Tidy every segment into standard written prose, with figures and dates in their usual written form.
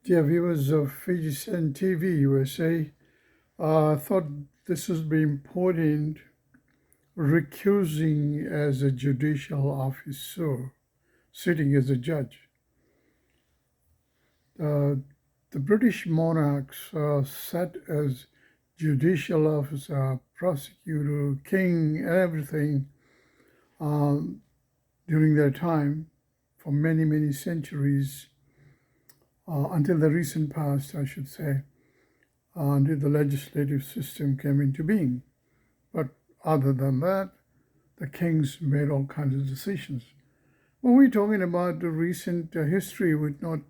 Dear viewers of Fijian TV USA, I thought this would be important. Recusing as a judicial officer, sitting as a judge. Uh, the British monarchs sat as judicial officer, prosecutor, king, everything um, during their time for many, many centuries, until the recent past, I should say, until the legislative system came into being. But other than that, the kings made all kinds of decisions. Well, we're talking about the recent history. We're not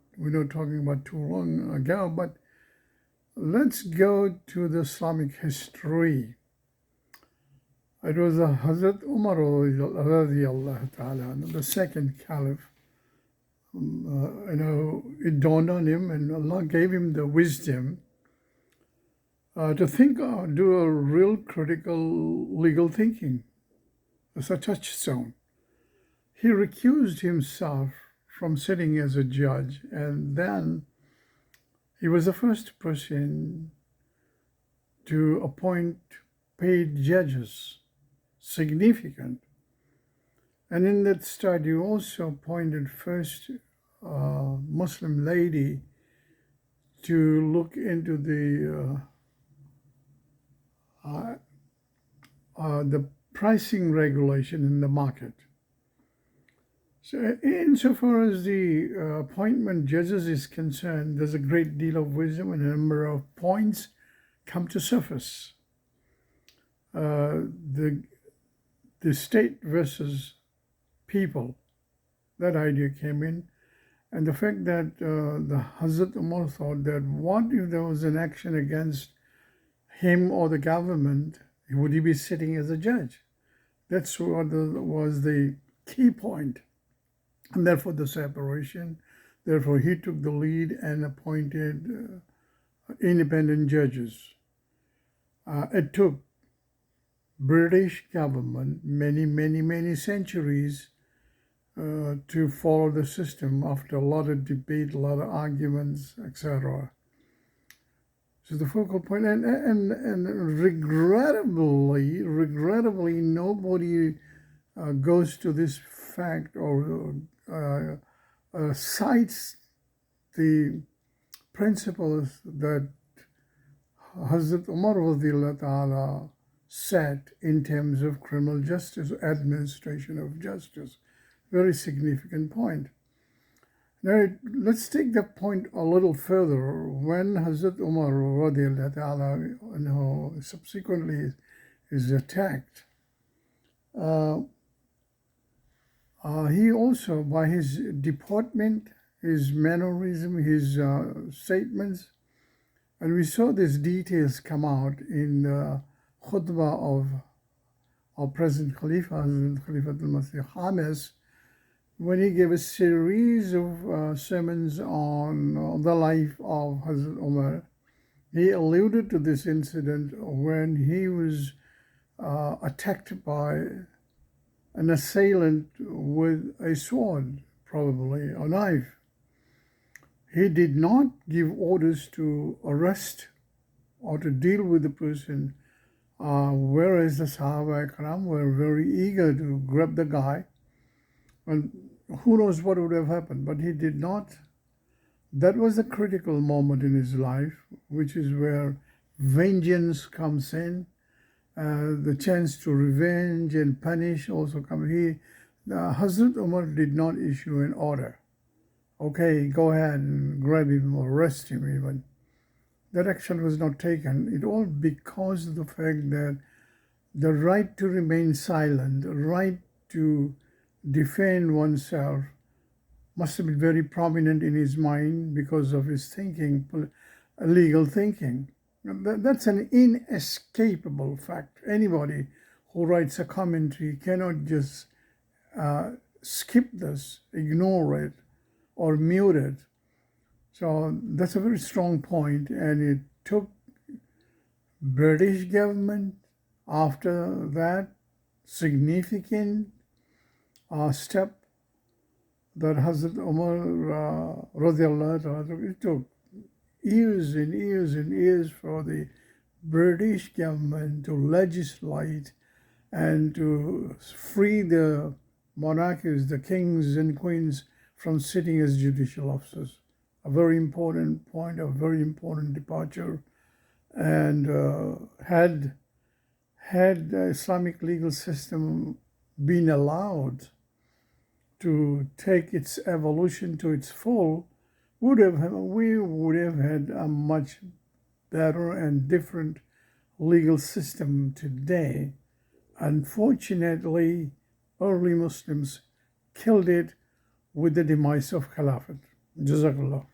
talking about too long ago, but let's go to the Islamic history. It was Hazrat Umar radiallahu ta'ala, the second caliph. It dawned on him, and Allah gave him the wisdom to think, do a real critical legal thinking. It's a touchstone. He recused himself from sitting as a judge, and then he was the first person to appoint paid judges, significant. And in that study, also appointed first Muslim lady to look into the pricing regulation in the market. So insofar as the appointment judges is concerned, there's a great deal of wisdom and a number of points come to surface. The state versus people, that idea came in. And the fact that the Hazrat Umar thought that what if there was an action against him or the government, would he be sitting as a judge? That's what was the key point. And therefore the separation. Therefore he took the lead and appointed independent judges. It took British government many centuries to follow the system after a lot of debate, a lot of arguments, etc. So the focal point, and regrettably, nobody goes to this fact or cites the principles that Hazrat Umar set in terms of criminal justice, administration of justice. Very significant point. Now, let's take the point a little further. When Hazrat Umar subsequently is attacked, he also, by his deportment, his mannerism, his statements, and we saw these details come out in the khutbah of our present Khalifa, Hazrat Khalifa al-Masih Khamis, when he gave a series of sermons on the life of Hazrat Umar. He alluded to this incident when he was attacked by an assailant with a sword, probably a knife. He did not give orders to arrest or to deal with the person, whereas the Sahaba Ikram were very eager to grab the guy. And who knows what would have happened, but he did not. That was a critical moment in his life, which is where vengeance comes in. The chance to revenge and punish also comes. Hazrat Umar did not issue an order. Okay, go ahead and grab him or arrest him even. That action was not taken. It all because of the fact that the right to remain silent, the right to defend oneself must have been very prominent in his mind because of his thinking, legal thinking. That's an inescapable fact. Anybody who writes a commentary cannot just skip this, ignore it, or mute it. So that's a very strong point, and it took British government after that significant step that Hazrat Umar it took years and years and years for the British government to legislate and to free the monarchies, the kings and queens, from sitting as judicial officers. A very important point, a very important departure. And had the Islamic legal system been allowed to take its evolution to its full, we would have had a much better and different legal system today. Unfortunately, early Muslims killed it with the demise of Caliphate. Jazakallah.